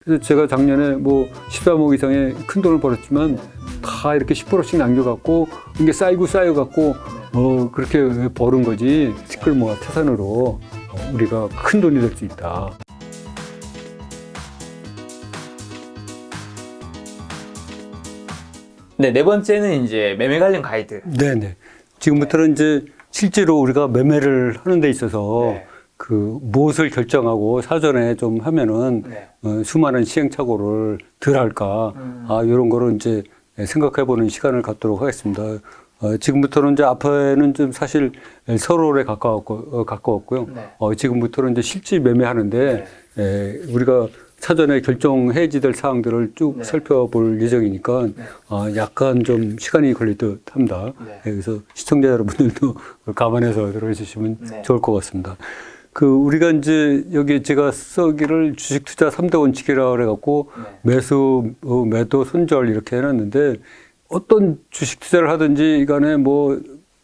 그래서 제가 작년에 뭐 13억 이상의 큰 돈을 벌었지만 다 이렇게 10%씩 남겨갖고 이게 쌓여갖고 그렇게 버는 거지. 티끌 모아 태산으로 우리가 큰 돈이 될 수 있다. 네, 네 번째는 이제 매매 관련 가이드. 네네. 지금부터는 이제 실제로 우리가 매매를 하는 데 있어서 네. 그 무엇을 결정하고 사전에 좀 하면은 네. 수많은 시행착오를 덜 할까 이런 거를 이제 생각해보는 시간을 갖도록 하겠습니다. 지금부터는 이제 앞에는 좀 사실 서로에 가까웠고요. 네. 지금부터는 이제 실제 매매하는데 우리가 사전에 결정해지될 사항들을 쭉 네. 살펴볼 예정이니까 네. 약간 좀 시간이 걸릴 듯 합니다. 네. 그래서 시청자 여러분들도 감안해서 들어주시면 네. 좋을 것 같습니다. 우리가 이제 여기 제가 써기를 주식 투자 3대 원칙이라고 그래갖고 네. 매수, 매도, 손절 이렇게 해놨는데 어떤 주식 투자를 하든지 간에 뭐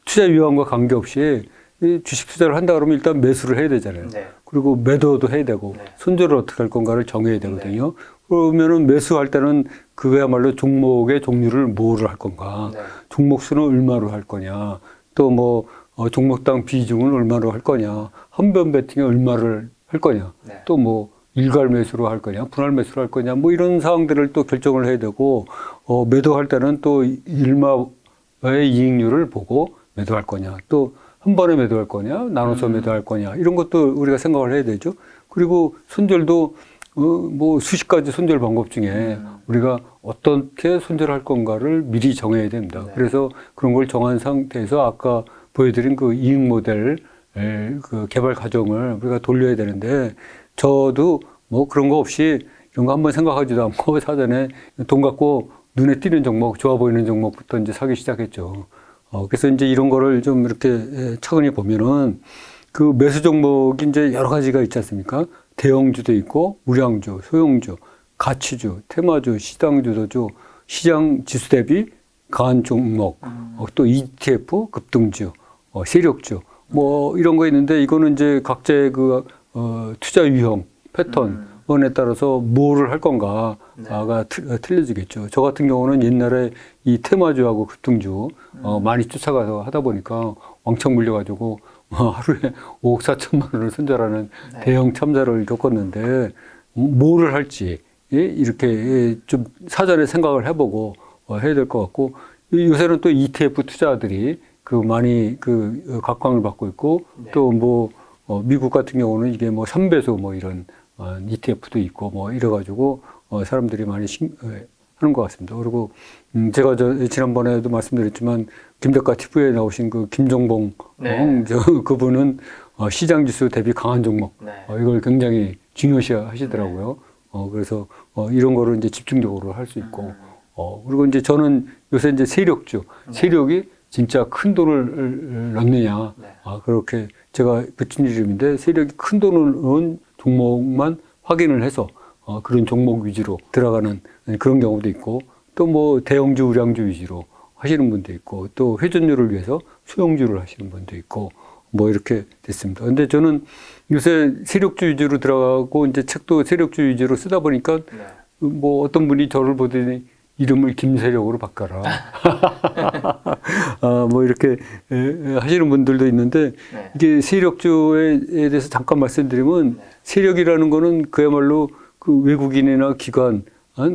투자 유형과 관계없이 이 주식 투자를 한다 그러면 일단 매수를 해야 되잖아요. 네. 그리고 매도도 해야 되고 네. 손절을 어떻게 할 건가를 정해야 되거든요. 그러면은 매수할 때는 그야말로 종목의 종류를 뭐를 할 건가, 네. 종목 수는 얼마로 할 거냐, 또 뭐 종목당 비중은 얼마로 할 거냐, 한 번 베팅에 얼마를 할 거냐, 네. 또 뭐 일괄 매수로 할 거냐, 분할 매수로 할 거냐, 뭐 이런 사항들을 또 결정을 해야 되고, 매도할 때는 또 일마의 이익률을 보고 매도할 거냐, 또 한 번에 매도할 거냐, 나눠서 매도할 거냐, 이런 것도 우리가 생각을 해야 되죠. 그리고 손절도 뭐 수십 가지 손절 방법 중에 우리가 어떻게 손절할 건가를 미리 정해야 됩니다. 네. 그래서 그런 걸 정한 상태에서 아까 보여드린 그 이익 모델 그 개발 과정을 우리가 돌려야 되는데, 저도 뭐 그런 거 없이 이런 거 한번 생각하지도 않고 사전에 돈 갖고 눈에 띄는 종목, 좋아 보이는 종목부터 이제 사기 시작했죠. 그래서 이제 이런 거를 좀 이렇게 차근히 보면은 그 매수 종목이 이제 여러 가지가 있지 않습니까? 대형주도 있고, 우량주, 소형주, 가치주, 테마주, 시장주도주, 시장 지수 대비 강한 종목, 또 ETF, 급등주, 세력주, 뭐 이런 거 있는데, 이거는 이제 각자의 그 투자 유형, 패턴에 따라서 뭐를 할 건가가 틀려지겠죠. 저 같은 경우는 옛날에 이 테마주하고 급등주 많이 쫓아가서 하다 보니까 왕창 물려가지고 하루에 5억 4천만 원을 손절하는 네. 대형 참사를 겪었는데, 뭐를 할지 이렇게 좀 사전에 생각을 해보고 해야 될 것 같고, 요새는 또 ETF 투자들이 많이 각광을 받고 있고, 네. 또 뭐 미국 같은 경우는 이게 뭐 3배수 뭐 이런 ETF도 있고 뭐 이래가지고 사람들이 많이 하는 것 같습니다. 그리고 제가 지난번에도 말씀드렸지만 김덕가 TV에 나오신 그 김종봉 네. 그분은 시장 지수 대비 강한 종목 네. 이걸 굉장히 중요시 하시더라고요. 그래서 이런 거를 이제 집중적으로 할 수 있고, 그리고 이제 저는 요새 이제 세력주, 세력이 진짜 큰 돈을 넣느냐, 네. 그렇게 제가 붙인 이름인데, 세력이 큰 돈을 넣은 종목만 확인을 해서 그런 종목 위주로 들어가는 그런 경우도 있고, 또 뭐 대형주, 우량주 위주로 하시는 분도 있고, 또 회전율을 위해서 소형주를 하시는 분도 있고, 뭐 이렇게 됐습니다. 근데 저는 요새 세력주 위주로 들어가고, 이제 책도 세력주 위주로 쓰다 보니까 네. 뭐 어떤 분이 저를 보더니 이름을 김세력으로 바꿔라. 뭐 이렇게 하시는 분들도 있는데, 네. 이게 세력주에 대해서 잠깐 말씀드리면, 세력이라는 거는 그야말로 그 외국인이나 기관,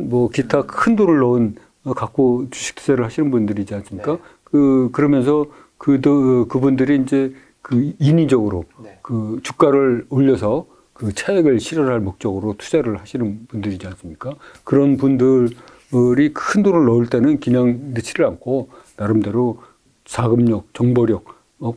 뭐 기타 큰 돈을 갖고 주식 투자를 하시는 분들이지 않습니까? 네. 그러면서 그분들이 이제 인위적으로 네. 주가를 올려서 차익을 실현할 목적으로 투자를 하시는 분들이지 않습니까? 그런 분들이 큰 돈을 넣을 때는 그냥 넣지를 않고, 나름대로 자금력, 정보력,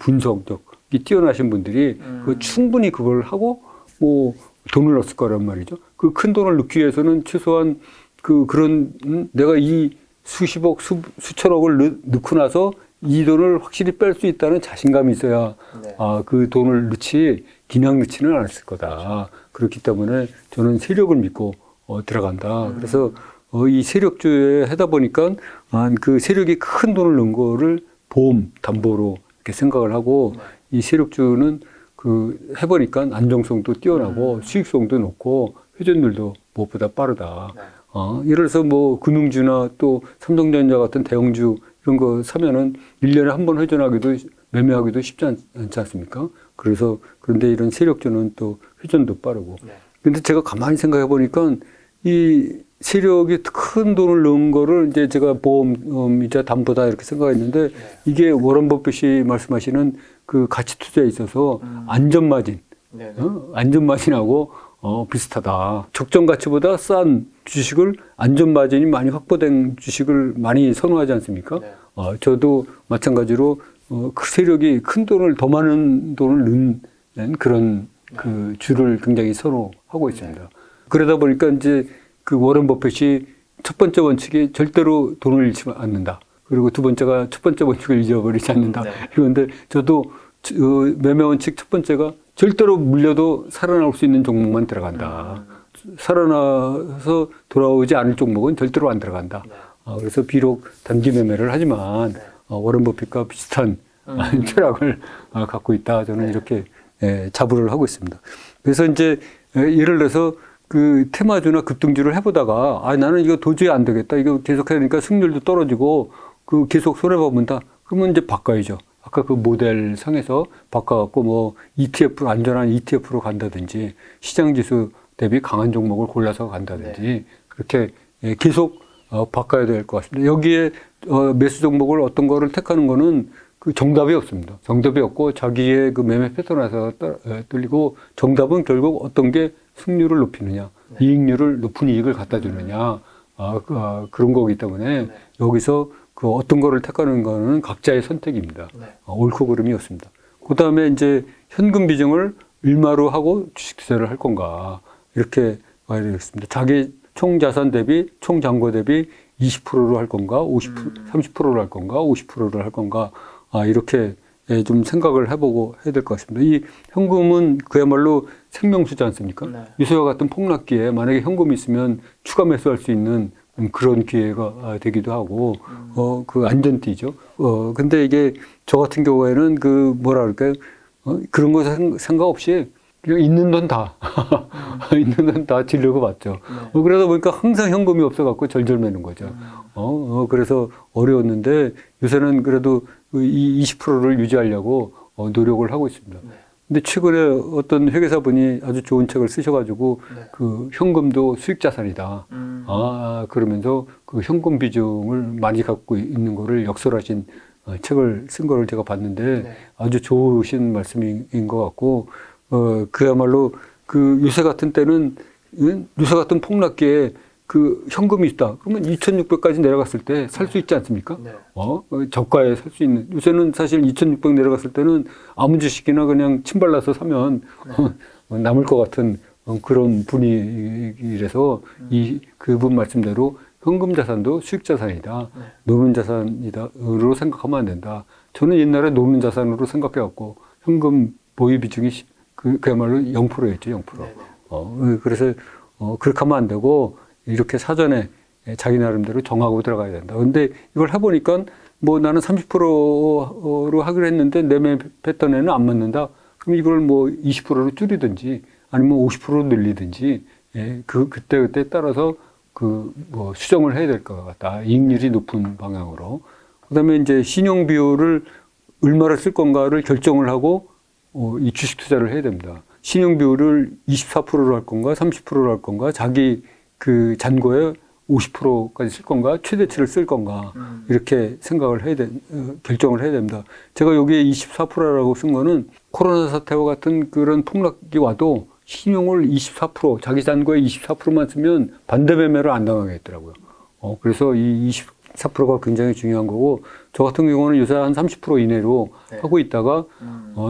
분석력이 뛰어나신 분들이 충분히 그걸 하고 뭐 돈을 넣었을 거란 말이죠. 그 큰 돈을 넣기 위해서는 최소한 그런 내가 이 수십억, 수천억을 넣고 나서 이 돈을 확실히 뺄 수 있다는 자신감이 있어야 네. 그 돈을 넣지 그냥 넣지는 않았을 거다. 그렇기 때문에 저는 세력을 믿고 들어간다. 그래서 이 세력주에 하다 보니까 그 세력이 큰 돈을 넣은 거를 보험, 담보로 이렇게 생각을 하고, 이 세력주는 해보니까 안정성도 뛰어나고 수익성도 높고 회전율도 무엇보다 빠르다. 네. 예를 들어서 뭐 금융주나 또 삼성전자 같은 대형주 이런 거 사면은 1년에 한 번 회전하기도 매매하기도 쉽지 않지 않습니까? 그래서 그런데 이런 세력주는 또 회전도 빠르고. 네. 근데 제가 가만히 생각해 보니까 이 세력이 큰 돈을 넣은 거를 이제 제가 보험이자 담보다 이렇게 생각했는데 네. 이게 워런 버핏이 말씀하시는 그 가치 투자에 있어서 안전 마진, 네. 안전 마진하고 비슷하다. 적정 가치보다 싼 주식을 안전 마진이 많이 확보된 주식을 많이 선호하지 않습니까? 네. 저도 마찬가지로 그 세력이 큰 돈을 더 많은 돈을 넣는 그런 그 주를 굉장히 선호하고 있습니다. 그러다 보니까 이제 그 워런 버핏이 첫 번째 원칙이 절대로 돈을 잃지 않는다. 그리고 두 번째가 첫 번째 원칙을 잊어버리지 않는다. 네. 그런데 저도 매매 원칙 첫 번째가 절대로 물려도 살아날 수 있는 종목만 들어간다. 살아나서 돌아오지 않을 종목은 절대로 안 들어간다. 네. 그래서 비록 단기 매매를 하지만 네. 워런 버핏과 비슷한 철학을 갖고 있다. 저는 네. 이렇게 자부를 하고 있습니다. 그래서 이제 예를 들어서 그 테마주나 급등주를 해보다가 나는 이거 도저히 안 되겠다. 이거 계속 하니까 승률도 떨어지고 그 계속 손해보는다. 그러면 이제 바꿔야죠. 아까 그 모델 상에서 바꿔갖고 뭐 ETF, 안전한 ETF로 간다든지 시장지수 대비 강한 종목을 골라서 간다든지 그렇게 계속 바꿔야 될 것 같습니다. 여기에 매수 종목을 어떤 거를 택하는 거는 그 정답이 없습니다. 정답이 없고 자기의 그 매매 패턴에서 뚫리고 정답은 결국 어떤 게 승률을 높이느냐, 이익률을 높은 이익을 갖다 주느냐, 그런 거기 때문에 여기서 그 어떤 거를 택하는 거는 각자의 선택입니다. 옳고 그름이 없습니다. 그 다음에 이제 현금 비중을 얼마로 하고 주식 투자를 할 건가 이렇게 봐야 되겠습니다. 자기 총 자산 대비, 총 잔고 대비 20%로 할 건가, 30%로 할 건가, 50%로 할 건가, 이렇게 좀 생각을 해보고 해야 될 것 같습니다. 이 현금은 그야말로 생명수지 않습니까? 네. 요새와 같은 폭락기에 만약에 현금이 있으면 추가 매수할 수 있는 그런 기회가 되기도 하고, 그 안전띠죠. 근데 이게 저 같은 경우에는 그 뭐라 그럴까요? 그런 거 생각 없이 그냥 있는 돈 다, 있는 돈 다 지려고 봤죠. 그러다 보니까 항상 현금이 없어갖고 절절매는 거죠. 그래서 어려웠는데 요새는 그래도 이 20%를 유지하려고 노력을 하고 있습니다. 근데 최근에 어떤 회계사분이 아주 좋은 책을 쓰셔가지고 그 현금도 수익 자산이다. 그러면서 그 현금 비중을 많이 갖고 있는 거를 역설하신 책을 쓴 거를 제가 봤는데 아주 좋으신 말씀인 것 같고, 그야말로 그 요새 같은 때는 요새 같은 폭락기에 그 현금이 있다. 그러면 2,600까지 내려갔을 때 살 수 있지 않습니까? 네. 저가에 살 수 있는. 요새는 사실 2,600 내려갔을 때는 아무 주식이나 그냥 침발라서 사면 남을 것 같은 그런 분위기라서 그분 말씀대로 현금 자산도 수익 자산이다. 노는 자산이다로 생각하면 안 된다. 저는 옛날에 노는 자산으로 생각해왔고 현금 보유 비중이 그야말로 0%였죠, 0%. 그래서 그렇게 하면 안 되고 이렇게 사전에 자기 나름대로 정하고 들어가야 된다. 근데 이걸 해보니까 뭐 나는 30%로 하기로 했는데 매매 패턴에는 안 맞는다. 그럼 이걸 뭐 20%로 줄이든지 아니면 50%로 늘리든지 그때 따라서 뭐 수정을 해야 될 것 같다. 이익률이 높은 방향으로. 그 다음에 이제 신용 비율을 얼마를 쓸 건가를 결정을 하고 이 주식 투자를 해야 됩니다. 신용 비율을 24%로 할 건가, 30%로 할 건가, 자기 그 잔고에 50%까지 쓸 건가, 최대치를 쓸 건가, 이렇게 생각을 결정을 해야 됩니다. 제가 여기에 24%라고 쓴 거는 코로나 사태와 같은 그런 폭락이 와도 신용을 24%, 자기 잔고에 24%만 쓰면 반대 매매를 안 당하겠더라고요. 그래서 이 24%가 굉장히 중요한 거고, 저 같은 경우는 요새 한 30% 이내로 하고 있다가,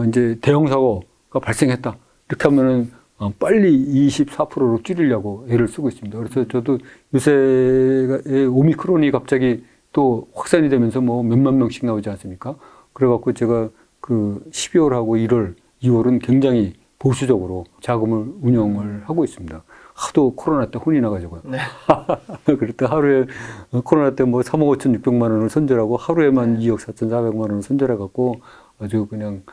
이제 대형 사고가 발생했다. 이렇게 하면은 빨리 24%로 줄이려고 애를 쓰고 있습니다. 그래서 저도 요새 오미크론이 갑자기 또 확산이 되면서 뭐 몇만 명씩 나오지 않습니까? 그래갖고 제가 그 12월하고 1월, 2월은 굉장히 보수적으로 자금을 운영을 하고 있습니다. 하도 코로나 때 혼이 나가지고요. 네. 그럴 때 하루에 코로나 때 뭐 3억 5,600만 원을 손절하고 하루에만 2억 4,400만 원을 손절해갖고 아주 그냥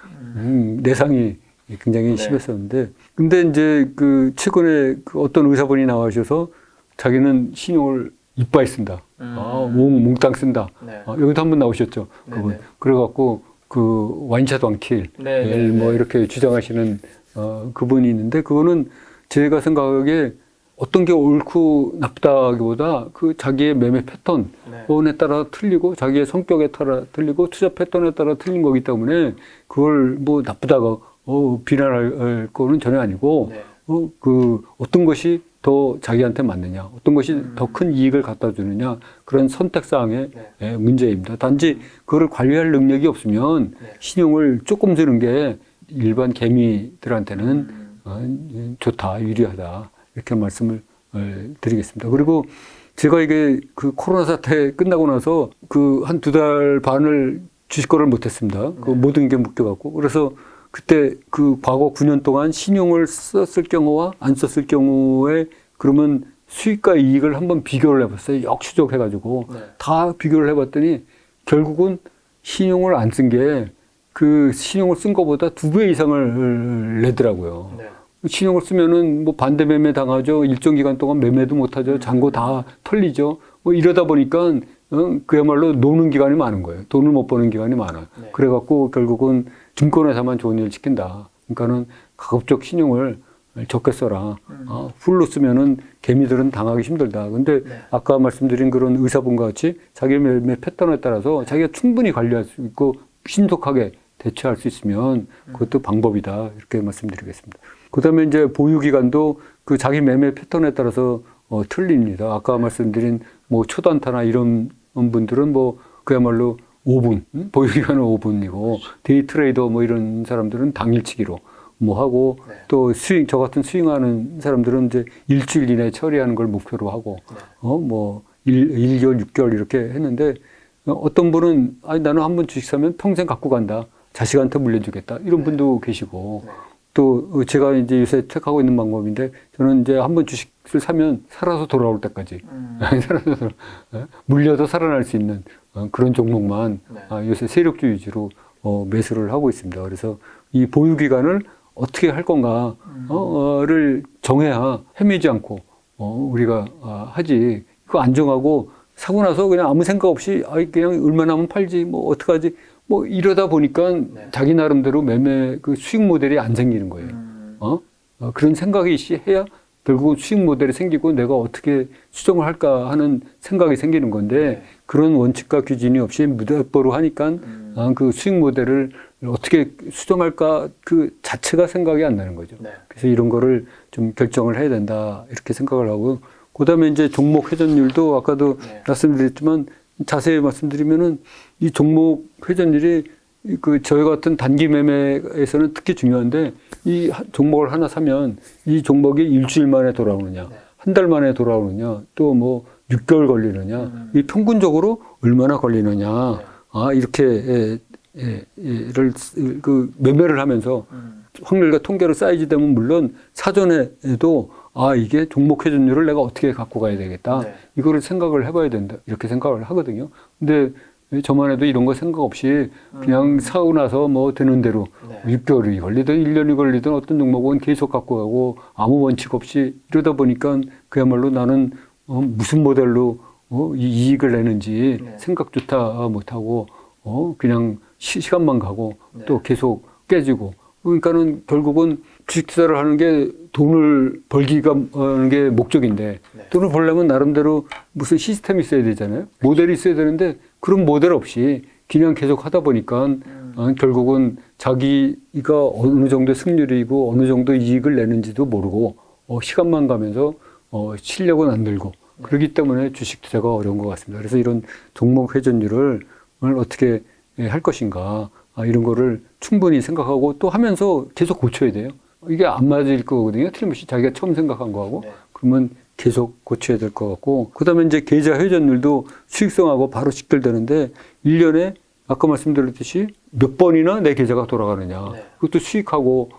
내상이 굉장히 네. 심했었는데, 근데 이제 그 최근에 그 어떤 의사분이 나와주셔서 자기는 신용을 이빠이 쓴다. 몽땅 쓴다. 네. 여기도 한번 나오셨죠. 그분. 네네. 그래갖고 그 와인차도 안 킬. 네네. 뭐 이렇게 주장하시는 그분이 있는데, 그거는 제가 생각하기에 어떤 게 옳고 나쁘다기보다 그 자기의 매매 패턴에 네. 따라 틀리고 자기의 성격에 따라 틀리고 투자 패턴에 따라 틀린 거기 때문에 그걸 뭐 나쁘다고 비난할 거는 전혀 아니고 네. 그 어떤 것이 더 자기한테 맞느냐, 어떤 것이 더 큰 이익을 갖다 주느냐, 그런 선택 사항의 네. 문제입니다. 단지 그거를 관리할 능력이 없으면 네. 신용을 조금 주는 게 일반 개미들한테는 좋다, 유리하다, 이렇게 말씀을 드리겠습니다. 그리고 제가 이게 그 코로나 사태 끝나고 나서 그 한 2달 반을 주식거래를 못했습니다. 그 모든 게 묶여갖고. 그래서 그때 그 과거 9년 동안 신용을 썼을 경우와 안 썼을 경우에 그러면 수익과 이익을 한번 비교를 해봤어요. 역추적해가지고 네. 다 비교를 해봤더니 결국은 신용을 안 쓴 게 그 신용을 쓴 것보다 2배 이상을 내더라고요. 네. 신용을 쓰면은 뭐 반대 매매 당하죠. 일정 기간 동안 매매도 못하죠. 잔고 다 털리죠. 뭐 이러다 보니까 그야말로 노는 기간이 많은 거예요. 돈을 못 버는 기간이 많아요. 네. 그래갖고 결국은 증권회사만 좋은 일 시킨다. 그러니까는 가급적 신용을 적게 써라. 풀로 쓰면은 개미들은 당하기 힘들다. 근데 네. 아까 말씀드린 그런 의사분과 같이 자기 매매 패턴에 따라서 자기가 충분히 관리할 수 있고 신속하게 대처할 수 있으면 그것도 방법이다. 이렇게 말씀드리겠습니다. 그 다음에 이제 보유기간도 그 자기 매매 패턴에 따라서 틀립니다. 아까 말씀드린 뭐 초단타나 이런 분들은 뭐 그야말로 5분, 보유기간은 5분이고, 데이 트레이더 뭐 이런 사람들은 당일치기로 뭐 하고, 네. 또 저 같은 스윙하는 사람들은 이제 일주일 이내에 처리하는 걸 목표로 하고, 뭐 1개월, 6개월 이렇게 했는데, 어떤 분은 아니 나는 한번 주식 사면 평생 갖고 간다. 자식한테 물려주겠다. 이런 분도 계시고, 또 제가 이제 요새 택하고 있는 방법인데, 저는 이제 한번 주식을 사면 살아서 돌아올 때까지 살아서 물려도 살아날 수 있는 그런 종목만 요새 세력주 위주로 매수를 하고 있습니다. 그래서 이 보유 기간을 어떻게 할 건가를 정해야 헤매지 않고 우리가 하지. 그거 안 정하고 사고 나서 그냥 아무 생각 없이 그냥 얼마나 하면 팔지 뭐 어떡하지 뭐 이러다 보니까 자기 나름대로 매매 그 수익 모델이 안 생기는 거예요. 그런 생각이 해야 결국은 수익 모델이 생기고 내가 어떻게 수정을 할까 하는 생각이 생기는 건데 그런 원칙과 규진이 없이 무대뽀로 하니까 그 수익 모델을 어떻게 수정할까 그 자체가 생각이 안 나는 거죠. 그래서 이런 거를 좀 결정을 해야 된다 이렇게 생각을 하고 그다음에 이제 종목 회전율도 아까도 말씀드렸지만 자세히 말씀드리면은 이 종목 회전율이 그 저희 같은 단기 매매에서는 특히 중요한데 이 종목을 하나 사면 이 종목이 일주일 만에 돌아오느냐, 한 달 만에 돌아오느냐, 또 뭐 6개월 걸리느냐, 이 평균적으로 얼마나 걸리느냐, 이렇게 그 매매를 하면서 확률과 통계로 사이즈되면 물론 사전에도 이게 종목 회전율을 내가 어떻게 갖고 가야 되겠다. 이거를 생각을 해봐야 된다. 이렇게 생각을 하거든요. 근데 저만 해도 이런 거 생각 없이 그냥 사고 나서 뭐 되는 대로 6개월이 걸리든 1년이 걸리든 어떤 종목은 계속 갖고 가고 아무 원칙 없이 이러다 보니까 그야말로 나는 무슨 모델로 이익을 내는지 생각조차 못하고 그냥 시간만 가고 또 계속 깨지고 그러니까는 결국은 주식 투자를 하는 게 돈을 벌기가 하는 게 목적인데 돈을 벌려면 나름대로 무슨 시스템이 있어야 되잖아요. 모델이 있어야 되는데 그런 모델 없이 그냥 계속 하다 보니까 결국은 자기가 어느 정도 승률이고 어느 정도 이익을 내는지도 모르고 시간만 가면서 실력은 안 늘고 그렇기 때문에 주식 투자가 어려운 것 같습니다. 그래서 이런 종목 회전율을 어떻게 할 것인가 이런 거를 충분히 생각하고 또 하면서 계속 고쳐야 돼요. 이게 안 맞을 거거든요. 틀림없이 자기가 처음 생각한 거하고 그러면 계속 고쳐야 될 것 같고 그다음에 이제 계좌 회전율도 수익성하고 바로 직결되는데 1년에 아까 말씀드렸듯이 몇 번이나 내 계좌가 돌아가느냐 그것도 수익하고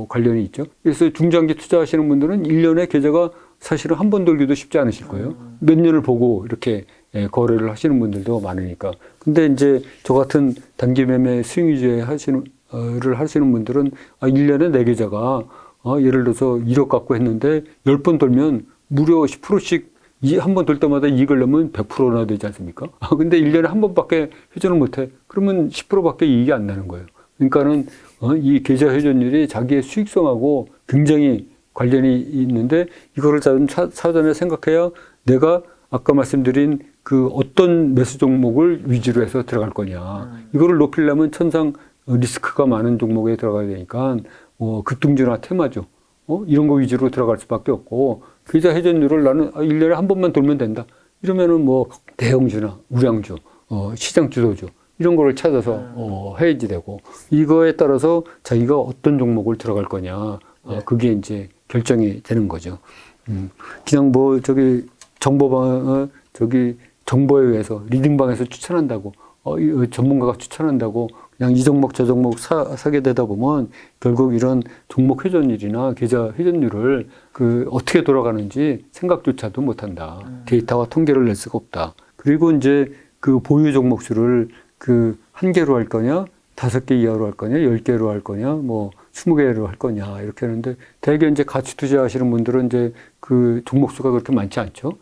관련이 있죠. 그래서 중장기 투자하시는 분들은 1년에 계좌가 사실은 한 번 돌기도 쉽지 않으실 거예요. 몇 년을 보고 이렇게 거래를 하시는 분들도 많으니까. 근데 이제 저 같은 단기 매매 수익 위주에 투자를 하시는 분들은 1년에 내 계좌가 예를 들어서 1억 갖고 했는데 10번 돌면 무려 10%씩 한 번 돌 때마다 이익을 내면 100%나 되지 않습니까? 근데 1년에 한 번밖에 회전을 못 해. 그러면 10%밖에 이익이 안 나는 거예요. 그러니까는 이 계좌 회전율이 자기의 수익성하고 굉장히 관련이 있는데 이거를 사전에 생각해야 내가 아까 말씀드린 그 어떤 매수 종목을 위주로 해서 들어갈 거냐. 이거를 높이려면 천상 리스크가 많은 종목에 들어가야 되니까 급등주나 테마주 이런 거 위주로 들어갈 수밖에 없고 계좌 회전율을 나는 1년에 한 번만 돌면 된다. 이러면은 뭐 대형주나 우량주, 시장 주도주 이런 거를 찾아서 해야지 되고 이거에 따라서 자기가 어떤 종목을 들어갈 거냐. 그게 이제 결정이 되는 거죠. 그냥 뭐 정보에 의해서 리딩방에서 추천한다고 전문가가 추천한다고 그냥 이 종목 저 종목 사게 되다 보면 결국 이런 종목 회전율이나 계좌 회전율을 어떻게 돌아가는지 생각조차도 못한다. 데이터와 통계를 낼 수가 없다. 그리고 이제 그 보유 종목 수를 한 개로 할 거냐, 5개 이하로 할 거냐, 10개로 할 거냐, 뭐 20개로 할 거냐 이렇게 하는데 대개 이제 가치 투자하시는 분들은 이제 그 종목 수가 그렇게 많지 않죠.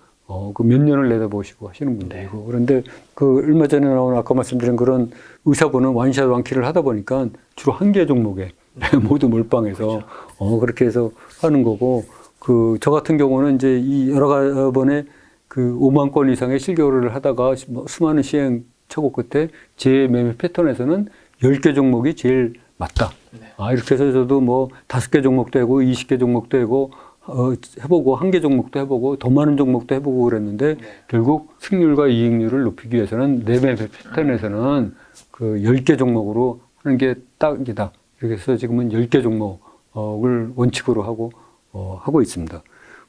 그 몇 년을 내다보시고 하시는 분들이고. 그런데 얼마 전에 나온 아까 말씀드린 그런 의사분은 원샷 원킬을 하다 보니까 주로 한 개 종목에 모두 몰빵해서 그렇게 해서 하는 거고 저 같은 경우는 이제 이 여러 번의 5만 건 이상의 실거래를 하다가 수많은 시행 착오 끝에 제 매매 패턴에서는 10개 종목이 제일 맞다. 이렇게 해서 저도 뭐 5개 종목도 하고 20개 종목도 하고 해보고 1개 종목도 해보고 더 많은 종목도 해보고 그랬는데 결국 승률과 이익률을 높이기 위해서는 내 매매 패턴에서는 10개 종목으로 하는 게 딱이다. 이렇게 해서 지금은 10개 종목을 원칙으로 하고 있습니다.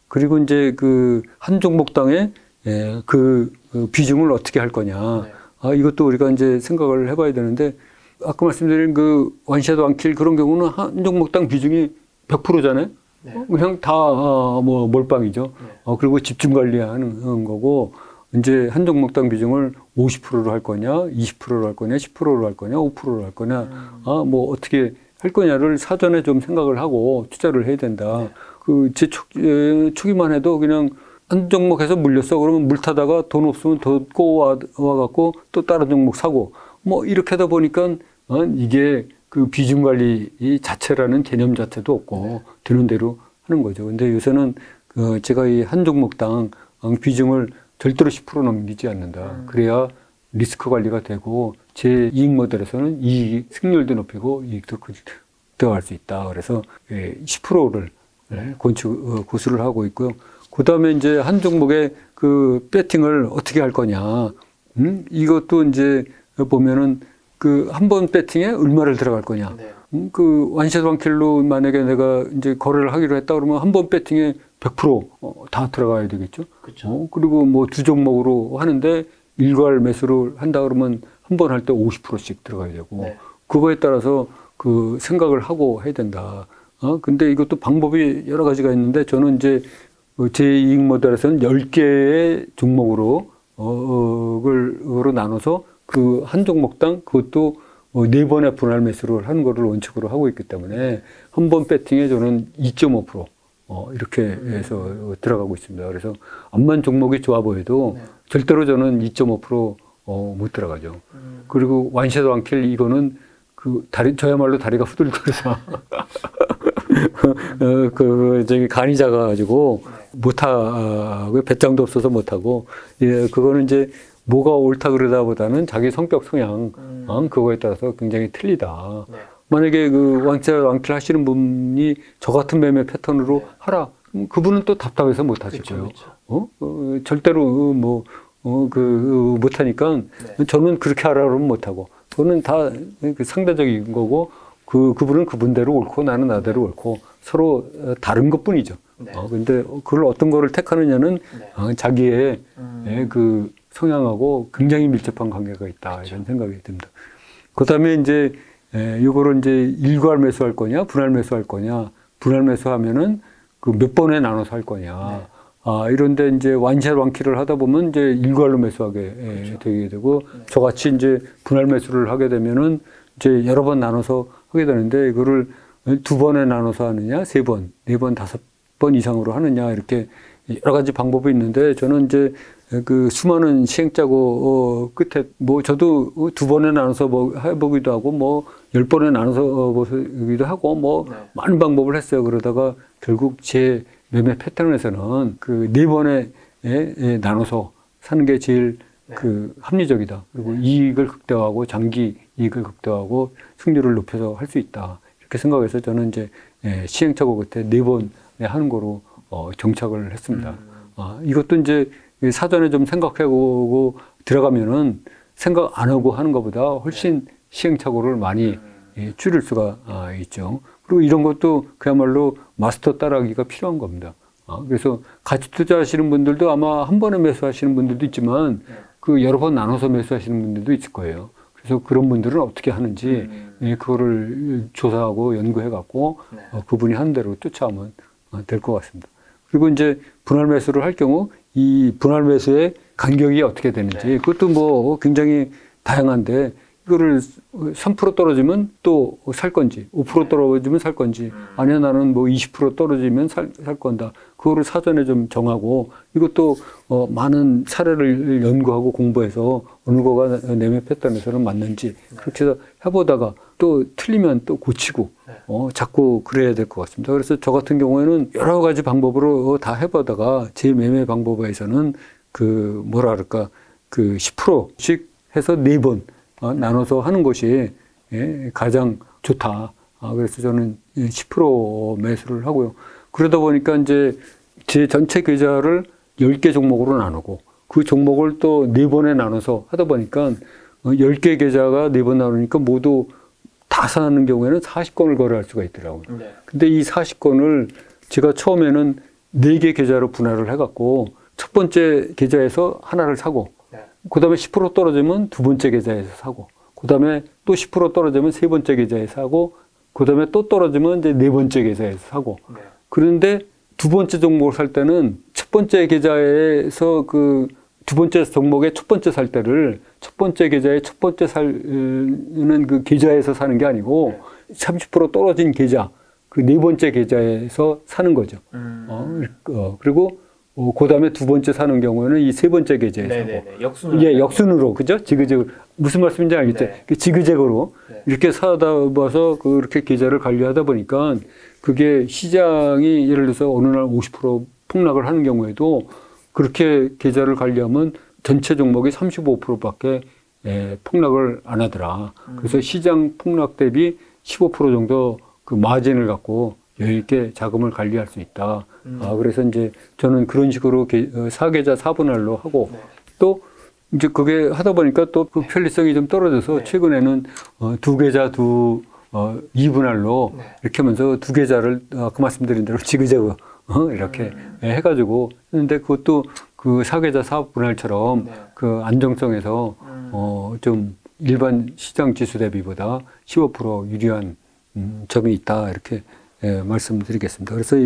그리고 이제 한 종목당의 비중을 어떻게 할 거냐. 이것도 우리가 이제 생각을 해봐야 되는데 아까 말씀드린 원샷 원킬 그런 경우는 한 종목당 비중이 100%잖아요. 그냥 다 몰빵이죠. 그리고 집중 관리하는 거고 이제 한 종목당 비중을 50%로 할 거냐, 20%로 할 거냐, 10%로 할 거냐, 5%로 할 거냐, 뭐 어떻게 할 거냐를 사전에 좀 생각을 하고 투자를 해야 된다. 제 초기만 해도 그냥 한 종목에서 물렸어. 그러면 물 타다가 돈 없으면 더 꼬아와갖고 또 다른 종목 사고 뭐 이렇게 하다 보니까 이게 비중 관리 자체라는 개념 자체도 없고 되는 대로 하는 거죠. 근데 요새는 제가 이 한 종목당 비중을 절대로 10% 넘기지 않는다. 그래야 리스크 관리가 되고 제 이익 모델에서는 승률도 높이고 이익도 들어갈 수 있다. 그래서 10%를 고수를 하고 있고요. 그 다음에 이제 한 종목의 배팅을 어떻게 할 거냐. 이것도 이제 보면은 한 번 배팅에 얼마를 들어갈 거냐. 원샷 원킬로 만약에 내가 이제 거래를 하기로 했다 그러면 한 번 배팅에 100%다 들어가야 되겠죠. 그리고 뭐 두 종목으로 하는데 일괄 매수를 한다 그러면 한 번 할 때 50%씩 들어가야 되고 그거에 따라서 생각을 하고 해야 된다. 근데 이것도 방법이 여러 가지가 있는데 저는 이제 제 이익 모델에서는 10개의 종목으로 나눠서 한 종목당 그것도 4번의 분할 매수를 하는 거를 원칙으로 하고 있기 때문에 한 번 배팅에 저는 2.5% 이렇게 해서 들어가고 있습니다. 그래서 암만 종목이 좋아 보여도 절대로 저는 2.5% 못 들어가죠. 그리고 원샷 원킬 이거는 저야말로 다리가 후들거려서 간이 작아가지고 못하고 배짱도 없어서 못하고 그거는 이제 뭐가 옳다 그러다 보다는 자기 성격 성향 그거에 따라서 굉장히 틀리다. 만약에 원샷 원킬 하시는 분이 저 같은 매매 패턴으로 하라. 그분은 또 답답해서 못 하시고요. 절대로 못하니까 저는 그렇게 하라 그러면 못하고 그거는 다 상대적인 거고 그분은 그분대로 옳고 나는 나대로 옳고 서로 다른 것 뿐이죠. 근데 그걸 어떤 거를 택하느냐는 자기의 성향하고 굉장히 밀접한 관계가 있다. 이런 생각이 듭니다. 그 다음에 이제 이거를 이제 일괄 매수할 거냐, 분할 매수할 거냐, 분할 매수하면은 몇 번에 나눠서 할 거냐. 이런데 이제 원샷 원킬을 하다 보면 이제 일괄로 매수하게 되게 되고 저같이 이제 분할 매수를 하게 되면은 이제 여러 번 나눠서 하게 되는데 이거를 두 번에 나눠서 하느냐, 세 번, 네 번, 다섯 번 이상으로 하느냐 이렇게 여러 가지 방법이 있는데 저는 이제 그 수많은 시행착오 끝에 뭐 저도 두 번에 나눠서 뭐 해보기도 하고 뭐 10번에 나눠서 보기도 하고 뭐 많은 방법을 했어요. 그러다가 결국 제 매매 패턴에서는 그 네 번에 나눠서 사는 게 제일 그 합리적이다. 그리고 이익을 극대화하고 장기 이익을 극대화하고 승률을 높여서 할 수 있다. 이렇게 생각해서 저는 이제 시행착오 끝에 네 번에 하는 거로 정착을 했습니다. 이것도 이제 사전에 좀 생각해보고 들어가면은 생각 안 하고 하는 것보다 훨씬 시행착오를 많이 줄일 수가 있죠. 그리고 이런 것도 그야말로 마스터 따라하기가 필요한 겁니다. 그래서 같이 투자하시는 분들도 아마 한 번에 매수하시는 분들도 있지만 그 여러 번 나눠서 매수하시는 분들도 있을 거예요. 그래서 그런 분들은 어떻게 하는지 그거를 조사하고 연구해갖고 그분이 하는 대로 쫓아오면 될 것 같습니다. 그리고 이제 분할 매수를 할 경우 이 분할 매수의 간격이 어떻게 되는지 그것도 뭐 굉장히 다양한데 이거를 3% 떨어지면 또 살 건지 5% 떨어지면 살 건지 아니야 나는 뭐 20% 떨어지면 살 건다. 그거를 사전에 좀 정하고 이것도 많은 사례를 연구하고 공부해서 어느 거가 매매 패턴에서는 맞는지 그렇게 해서 해보다가 또 틀리면 또 고치고 자꾸 그래야 될 것 같습니다. 그래서 저 같은 경우에는 여러 가지 방법으로 다 해보다가 제 매매 방법에서는 그 뭐라 그럴까 그 10%씩 해서 4번 나눠서 하는 것이 가장 좋다. 그래서 저는 10% 매수를 하고요. 그러다 보니까 이제 제 전체 계좌를 10개 종목으로 나누고 그 종목을 또 4번에 나눠서 하다 보니까 10개 계좌가 4번 나누니까 모두 다 사는 경우에는 40건을 거래할 수가 있더라고요. 근데 이 40건을 제가 처음에는 4개 계좌로 분할을 해갖고 첫 번째 계좌에서 하나를 사고 그 다음에 10% 떨어지면 두 번째 계좌에서 사고 그 다음에 또 10% 떨어지면 세 번째 계좌에서 사고 그 다음에 또 떨어지면 이제 네 번째 계좌에서 사고 그런데 두 번째 종목을 살 때는 첫 번째 계좌에서 그 두 번째 종목의 첫 번째 살 때를 첫 번째 계좌의 첫 번째 사는 그 계좌에서 사는 게 아니고 30% 떨어진 계좌 그 네 번째 계좌에서 사는 거죠. 그리고 그 다음에 두 번째 사는 경우에는 이 세 번째 계좌에서 역순으로. 역순으로 그죠? 지그재그 무슨 말씀인지 알겠죠? 지그재그로 이렇게 사다 봐서 그렇게 계좌를 관리하다 보니까 그게 시장이 예를 들어서 어느 날 50% 폭락을 하는 경우에도 그렇게 계좌를 관리하면 전체 종목이 35%밖에 폭락을 안 하더라. 그래서 시장 폭락 대비 15% 정도 그 마진을 갖고 여유 있게 자금을 관리할 수 있다. 그래서 이제 저는 그런 식으로 사계좌 4분할로 하고 또 이제 그게 하다 보니까 또 그 편리성이 좀 떨어져서 최근에는 두 계좌 2분할로 이렇게 하면서 두 계좌를 아까 말씀드린 대로 지그재그 이렇게 해가지고 했는데 그것도 그 사계좌 4분할처럼 그 안정성에서 좀 일반 시장 지수 대비보다 15% 유리한 점이 있다 이렇게 말씀드리겠습니다. 그래서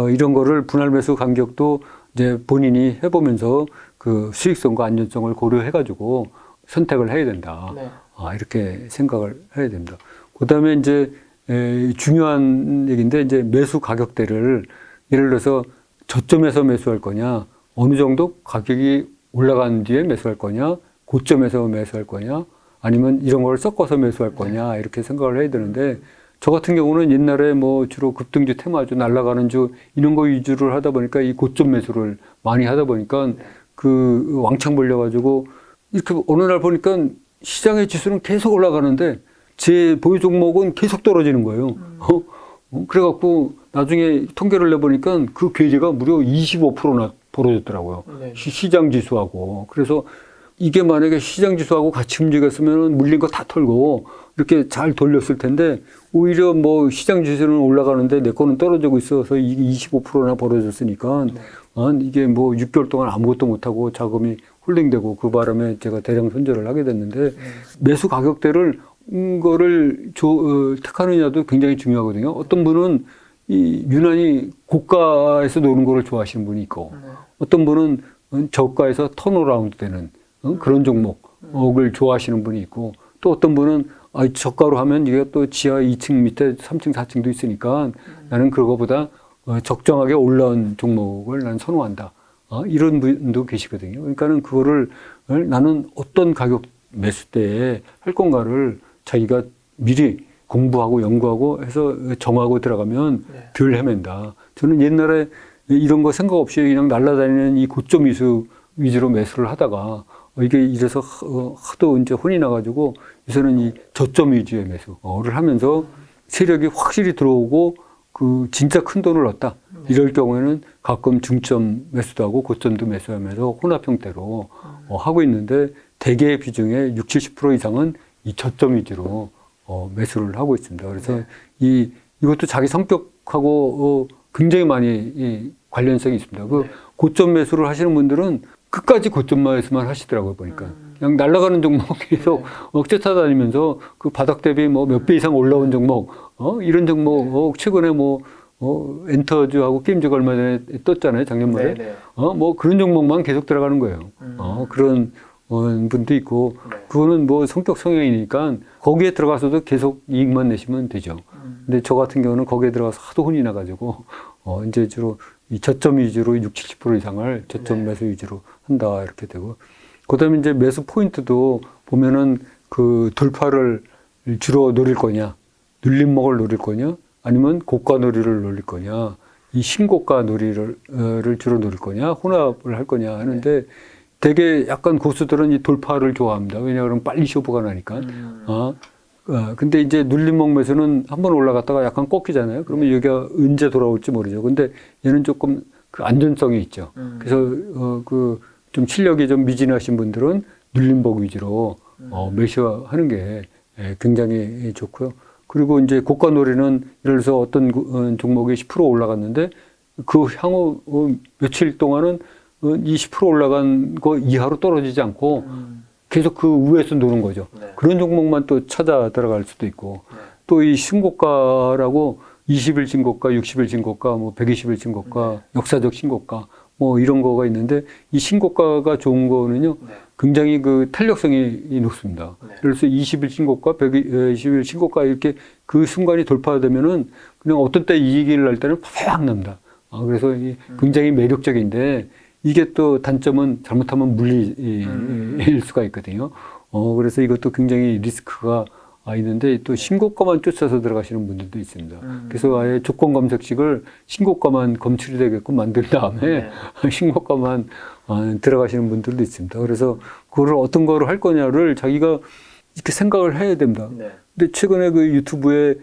이런 거를 분할 매수 간격도 이제 본인이 해보면서 그 수익성과 안전성을 고려해가지고 선택을 해야 된다. 이렇게 생각을 해야 됩니다. 그 다음에 이제 중요한 얘기인데 이제 매수 가격대를 예를 들어서 저점에서 매수할 거냐, 어느 정도 가격이 올라간 뒤에 매수할 거냐, 고점에서 매수할 거냐, 아니면 이런 걸 섞어서 매수할 거냐 이렇게 생각을 해야 되는데 저 같은 경우는 옛날에 뭐 주로 급등주, 테마주, 날아가는 주 이런 거 위주를 하다 보니까 이 고점 매수를 많이 하다 보니까 그 왕창 벌려가지고 이렇게 어느 날 보니까 시장의 지수는 계속 올라가는데 제 보유 종목은 계속 떨어지는 거예요. 그래갖고 나중에 통계를 내보니까 그 괴리가 무려 25%나 벌어졌더라고요. 시장 지수하고. 그래서 이게 만약에 시장 지수하고 같이 움직였으면 물린 거 다 털고 이렇게 잘 돌렸을 텐데 오히려 뭐 시장 지수는 올라가는데 내 거는 떨어지고 있어서 이게 25%나 벌어졌으니까 이게 뭐 6개월 동안 아무것도 못하고 자금이 홀딩되고 그 바람에 제가 대량 손절을 하게 됐는데 매수 가격대를 거를 택하느냐도 굉장히 중요하거든요. 어떤 분은 이 유난히 고가에서 노는 거를 좋아하시는 분이 있고 어떤 분은 저가에서 턴어라운드 되는 그런 종목을 좋아하시는 분이 있고 또 어떤 분은 저가로 하면 이게 또 지하 2층 밑에 3층, 4층도 있으니까 나는 그거보다 적정하게 올라온 종목을 난 선호한다. 이런 분도 계시거든요. 그러니까는 그거를 나는 어떤 가격 매수대에 할 건가를 자기가 미리 공부하고 연구하고 해서 정하고 들어가면 네. 덜 헤맨다. 저는 옛날에 이런 거 생각 없이 그냥 날아다니는 이 고점 미수 위주로 매수를 하다가 이게 이래서 하도 이제 혼이 나가지고 요새는 이 저점 위주의 매수를 하면서 세력이 확실히 들어오고 그 진짜 큰 돈을 넣었다. 이럴 경우에는 가끔 중점 매수도 하고 고점도 매수하면서 혼합 형태로 하고 있는데 대개의 비중의 60, 70% 이상은 이 저점 위주로 매수를 하고 있습니다. 그래서 이것도 자기 성격하고 굉장히 많이 관련성이 있습니다. 그 고점 매수를 하시는 분들은 끝까지 고점 매수만 하시더라고요, 보니까. 그냥 날아가는 종목 계속 억제 타다니면서 그 바닥 대비 뭐 몇 배 이상 올라온 종목, 이런 종목, 최근에 엔터즈하고 게임즈가 얼마 전에 떴잖아요, 작년 말에. 뭐 그런 종목만 계속 들어가는 거예요. 그런 분도 있고, 그거는 뭐 성격 성향이니까 거기에 들어가서도 계속 이익만 내시면 되죠. 근데 저 같은 경우는 거기에 들어가서 하도 혼이 나가지고, 이제 주로 이 저점 위주로 60, 70% 이상을 저점 매수 위주로 한다, 이렇게 되고. 그 다음에 이제 매수 포인트도 보면은 그 돌파를 주로 노릴 거냐, 눌림목을 노릴 거냐, 아니면 고가 놀이를 노릴 거냐, 이 신고가 놀이를 주로 노릴 거냐, 혼합을 할 거냐 하는데 되게 약간 고수들은 이 돌파를 좋아합니다. 왜냐하면 빨리 쇼부가 나니까. 근데 이제 눌림목 매수는 한번 올라갔다가 약간 꺾이잖아요. 그러면 여기가 언제 돌아올지 모르죠. 근데 얘는 조금 그 안전성이 있죠. 그래서 좀 실력이 좀 미진하신 분들은 눌림목 위주로 매수하는 게 굉장히 좋고요. 그리고 이제 고가 놀이는 예를 들어서 어떤 종목이 10% 올라갔는데 그 향후 며칠 동안은 이 10% 올라간 거 이하로 떨어지지 않고 계속 그 위에서 노는 거죠. 그런 종목만 또 찾아 들어갈 수도 있고 또 이 신고가라고 20일 신고가, 60일 신고가, 뭐 120일 신고가, 역사적 신고가 뭐 이런 거가 있는데 이 신고가가 좋은 거는요 굉장히 그 탄력성이 높습니다. 예를 들어서 20일 신고가, 120일 신고가 이렇게 그 순간이 돌파되면은 그냥 어떤 때 이익이 날 때는 팍 납니다. 그래서 굉장히 매력적인데 이게 또 단점은 잘못하면 물리일 수가 있거든요. 그래서 이것도 굉장히 리스크가 있는데 또 신고가만 쫓아서 들어가시는 분들도 있습니다. 그래서 아예 조건 검색식을 신고가만 검출이 되게끔 만든 다음에 신고가만 들어가시는 분들도 있습니다. 그래서 그거를 어떤 거를 할 거냐를 자기가 이렇게 생각을 해야 됩니다. 근데 최근에 그 유튜브에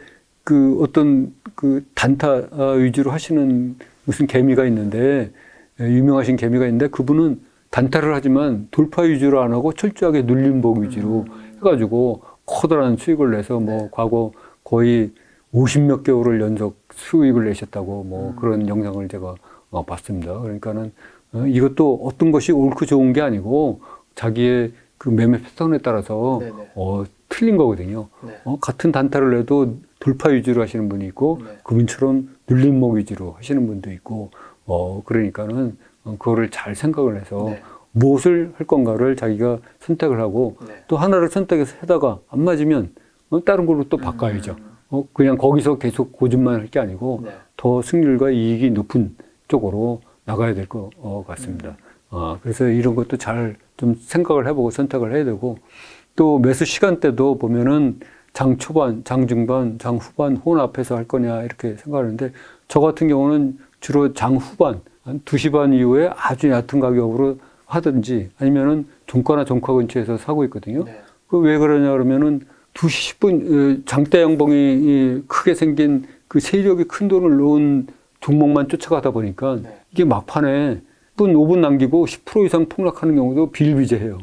그 어떤 그 단타 위주로 하시는 무슨 개미가 있는데 유명하신 개미가 있는데 그분은 단타를 하지만 돌파 위주로 안 하고 철저하게 눌림목 위주로 해가지고 커다란 수익을 내서 뭐 과거 거의 50몇 개월을 연속 수익을 내셨다고 뭐 그런 영상을 제가 봤습니다. 그러니까는 이것도 어떤 것이 옳고 좋은 게 아니고 자기의 그 매매 패턴에 따라서 틀린 거거든요. 같은 단타를 내도 돌파 위주로 하시는 분이 있고 그분처럼 눌림목 위주로 하시는 분도 있고 그러니까는 그거를 잘 생각을 해서 무엇을 할 건가를 자기가 선택을 하고 또 하나를 선택해서 하다가 안 맞으면 다른 걸로 또 바꿔야죠. 그냥 거기서 계속 고집만 할 게 아니고 더 승률과 이익이 높은 쪽으로 나가야 될 것 같습니다. 그래서 이런 것도 잘 좀 생각을 해보고 선택을 해야 되고 또 매수 시간대도 보면은 장 초반, 장 중반, 장 후반 혼합해서 할 거냐 이렇게 생각하는데 저 같은 경우는 주로 장 후반 한 2시 반 이후에 아주 얕은 가격으로 하든지 아니면은 종가나 종가 근처에서 사고 있거든요. 그 왜 그러냐 그러면은 2시 10분 장대 양봉이 크게 생긴 그 세력이 큰 돈을 넣은 종목만 쫓아가다 보니까 이게 막판에 10분, 5분 남기고 10% 이상 폭락하는 경우도 비일비재해요.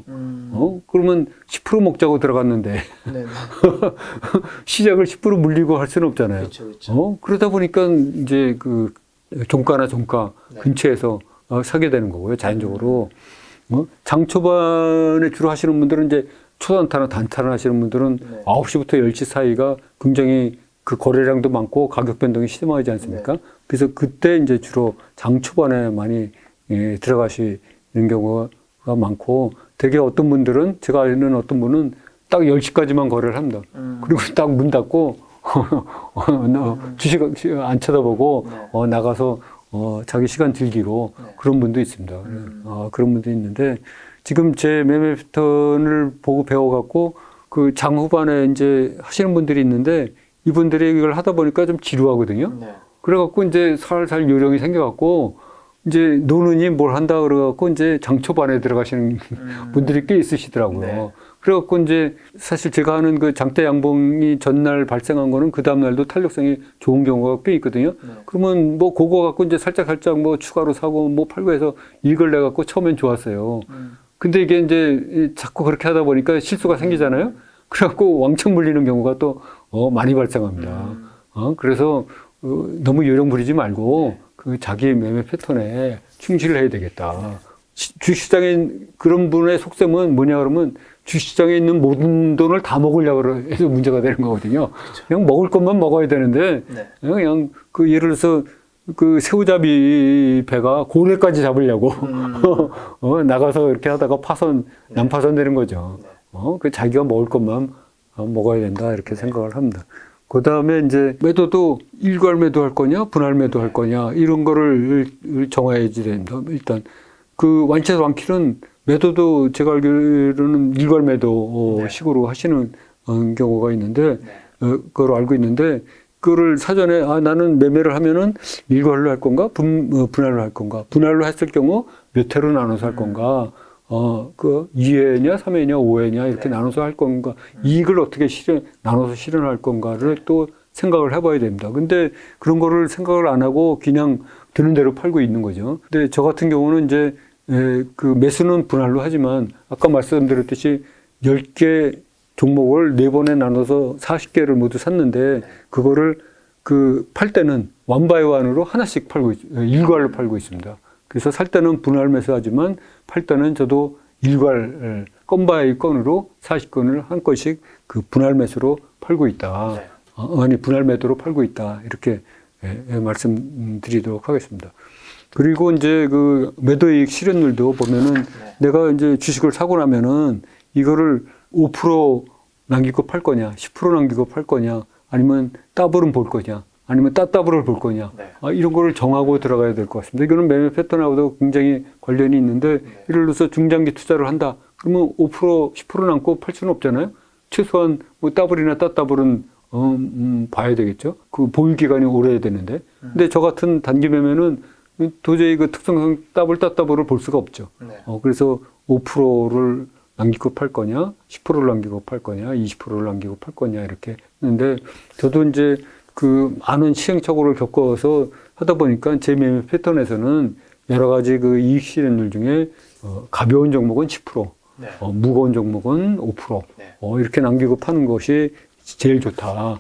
그러면 10% 먹자고 들어갔는데 시작을 10% 물리고 할 수는 없잖아요. 그러다 보니까 이제 그 종가나 종가 근처에서 사게 되는 거고요. 자연적으로. 장 초반에 주로 하시는 분들은 이제 초단타나 단타나 하시는 분들은 9시부터 10시 사이가 굉장히 그 거래량도 많고 가격 변동이 심하지 않습니까? 그래서 그때 이제 주로 장 초반에 많이 들어가시는 경우가 많고 되게 어떤 분들은 제가 아는 어떤 분은 딱 10시까지만 거래를 합니다. 그리고 딱 문 닫고 주식 안 쳐다보고 네. 나가서 자기 시간 즐기고 그런 분도 있습니다. 그런 분도 있는데 지금 제 매매 패턴을 보고 배워갖고 그 장 후반에 이제 하시는 분들이 있는데 이분들이 이걸 하다 보니까 좀 지루하거든요. 네. 그래갖고 이제 살살 요령이 생겨갖고 이제 노는이 뭘 한다 그래갖고 이제 장 초반에 들어가시는 분들이 꽤 있으시더라고요. 네. 그래갖고 이제 사실 제가 하는 그 장대 양봉이 전날 발생한 거는 그 다음날도 탄력성이 좋은 경우가 꽤 있거든요. 네. 그러면 뭐 그거 갖고 이제 살짝 뭐 추가로 사고 뭐 팔고 해서 이익을 내갖고 처음엔 좋았어요. 근데 이게 이제 자꾸 그렇게 하다 보니까 실수가 생기잖아요. 그래갖고 왕창 물리는 경우가 또 많이 발생합니다. 그래서 너무 요령 부리지 말고 그 자기 매매 패턴에 충실을 해야 되겠다. 주식시장에 그런 분의 속셈은 뭐냐 그러면 주식시장에 있는 모든 돈을 다 먹으려고 해서 문제가 되는 거거든요. 그냥 먹을 것만 먹어야 되는데 네. 그냥 그 예를 들어서 그 새우잡이 배가 고래까지 잡으려고 나가서 이렇게 하다가 난파선 되는 거죠. 그 자기가 먹을 것만 먹어야 된다 이렇게 생각을 합니다. 그 다음에 이제 매도도 일괄 매도할 거냐 분할 매도할 거냐 이런 거를 정해야지 된다. 일단 그 완체완킬은 매도도 제가 알기로는 일괄 매도 식으로 하시는 경우가 있는데 그걸 알고 있는데 그거를 사전에 나는 매매를 하면은 일괄로 할 건가 분할로 할 건가 분할로 했을 경우 몇 회로 나눠서 할 건가 그 2회냐 3회냐 5회냐 이렇게 나눠서 할 건가 이익을 어떻게 나눠서 실현할 건가를 또 생각을 해봐야 됩니다. 근데 그런 거를 생각을 안 하고 그냥 드는 대로 팔고 있는 거죠. 근데 저 같은 경우는 이제 그 매수는 분할로 하지만 아까 말씀드렸듯이 10개 종목을 4번에 나눠서 40개를 모두 샀는데 그거를 그 팔 때는 원바이원으로 하나씩 일괄로 팔고 있습니다. 그래서 살 때는 분할 매수하지만 팔 때는 저도 일괄 건바이 건으로 40건을 한 건씩 그 분할 매수로 팔고 있다. 아니 분할 매도로 팔고 있다. 이렇게 말씀드리도록 하겠습니다. 그리고 이제 그 매도이익 실현율도 보면은 내가 이제 주식을 사고 나면은 이거를 5% 남기고 팔 거냐, 10% 남기고 팔 거냐, 아니면 따블은 볼 거냐, 아니면 따따블을 볼 거냐, 이런 거를 정하고 들어가야 될 것 같습니다. 이거는 매매 패턴하고도 굉장히 관련이 있는데, 예를 들어서 중장기 투자를 한다. 그러면 5%, 10% 남고 팔 수는 없잖아요. 최소한 뭐 따블이나 따따블은 봐야 되겠죠. 그 보유 기간이 오래야 되는데. 근데 저 같은 단기 매매는 도저히 그 특성상 따블, 따따블을 볼 수가 없죠. 그래서 5%를 남기고 팔 거냐, 10%를 남기고 팔 거냐, 20%를 남기고 팔 거냐, 이렇게 했는데, 저도 이제 그 많은 시행착오를 겪어서 하다 보니까 제 매매 패턴에서는 여러 가지 그 이익 실현율 중에 가벼운 종목은 10%, 무거운 종목은 5%, 이렇게 남기고 파는 것이 제일 좋다.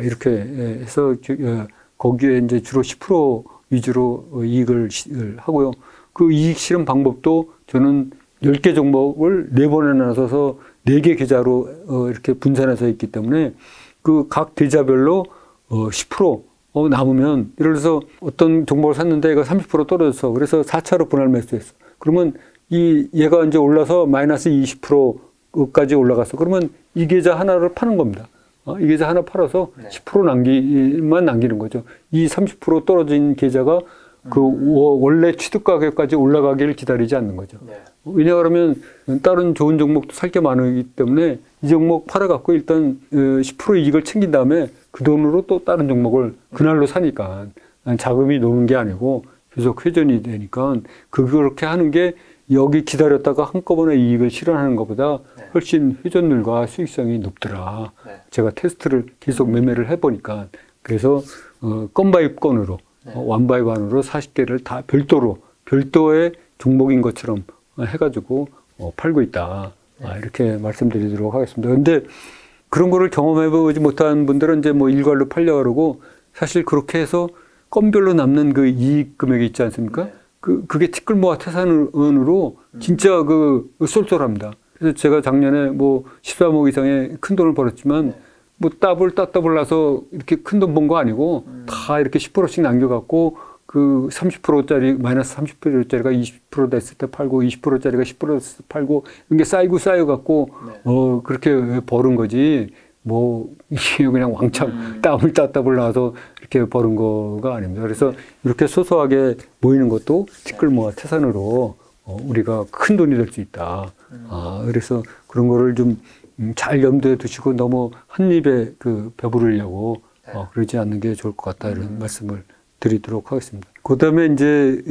이렇게 해서 거기에 이제 주로 10% 위주로 이익을 하고요. 그 이익 실현 방법도 저는 10개 종목을 4번에 나눠서 4개 계좌로 이렇게 분산해서 있기 때문에 그 각 계좌별로 10% 남으면 예를 들어서 어떤 종목을 샀는데 얘가 30% 떨어졌어. 그래서 4차로 분할 매수했어. 그러면 얘가 이제 올라서 마이너스 20%까지 올라갔어. 그러면 이 계좌 하나를 파는 겁니다. 이 계좌 하나 팔아서 10% 남기는 거죠. 이 30% 떨어진 계좌가 그 원래 취득 가격까지 올라가기를 기다리지 않는 거죠. 왜냐하면 다른 좋은 종목도 살 게 많기 때문에 이 종목 팔아갖고 일단 10% 이익을 챙긴 다음에 그 돈으로 또 다른 종목을 그날로 사니까 자금이 노는 게 아니고 계속 회전이 되니까 그렇게 하는 게 여기 기다렸다가 한꺼번에 이익을 실현하는 것보다 훨씬 회전율과 수익성이 높더라. 제가 테스트를 계속 매매를 해보니까 그래서 건바이 건으로 원바이 원으로 40개를 다 별도의 종목인 것처럼 해가지고 팔고 있다. 이렇게 말씀드리도록 하겠습니다. 그런데 그런 거를 경험해보지 못한 분들은 이제 뭐 일괄로 팔려고 그러고 사실 그렇게 해서 건별로 남는 그 이익 금액이 있지 않습니까? 그게 티끌모아 태산으로 진짜 쏠쏠합니다. 그래서 제가 작년에 뭐 13억 이상의 큰 돈을 벌었지만 뭐 따블 나서 이렇게 큰 돈 번 거 아니고 다 이렇게 10%씩 남겨갖고 그 30%짜리, 마이너스 30%짜리가 20% 됐을 때 팔고, 20%짜리가 10% 됐을 때 팔고, 이런 게 쌓여갖고, 네. 그렇게 버는 거지. 뭐, 이게 그냥 왕창 땀을 따따블 나서 이렇게 버는 거가 아닙니다. 그래서 이렇게 소소하게 모이는 것도 티끌모아 태산으로 우리가 큰 돈이 될 수 있다. 그래서 그런 거를 좀 잘 염두에 두시고 너무 한 입에 배부르려고 그러지 않는 게 좋을 것 같다. 이런 말씀을 드리도록 하겠습니다. 그 다음에 이제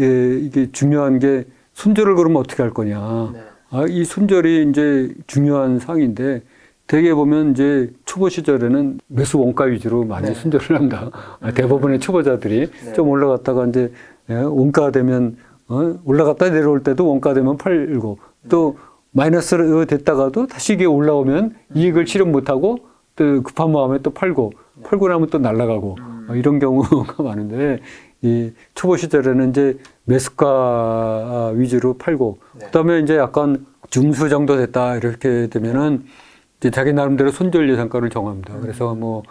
이게 중요한 게 손절을 그러면 어떻게 할 거냐. 네. 이 손절이 이제 중요한 사항인데 대개 보면 이제 초보 시절에는 매수 원가 위주로 많이 네. 손절을 합니다. 대부분의 초보자들이 네. 좀 올라갔다가 이제 원가 되면 올라갔다 내려올 때도 원가 되면 팔고 또 마이너스로 됐다가도 다시 이게 올라오면 이익을 실현 못하고 또 급한 마음에 또 팔고 나면 또 날아가고 이런 경우가 많은데 이 초보 시절에는 이제 매수가 위주로 팔고 네. 그다음에 이제 약간 중수 정도 됐다 이렇게 되면은 이제 자기 나름대로 손절 예상가를 정합니다. 그래서 뭐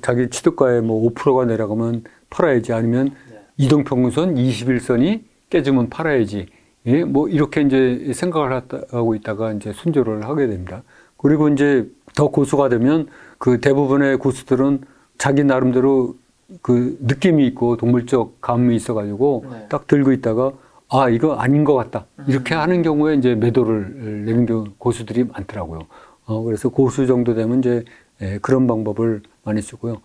자기 취득가에 뭐 5%가 내려가면 팔아야지 아니면 네. 이동평균선 21선이 깨지면 팔아야지. 예, 뭐 이렇게 이제 생각을 하고 있다가 이제 손절을 하게 됩니다. 그리고 이제 더 고수가 되면 그 대부분의 고수들은 자기 나름대로 그 느낌이 있고 동물적 감이 있어가지고 네. 딱 들고 있다가 이거 아닌 것 같다. 이렇게 하는 경우에 이제 매도를 내는 고수들이 많더라고요. 그래서 고수 정도 되면 이제 그런 방법을 많이 쓰고요.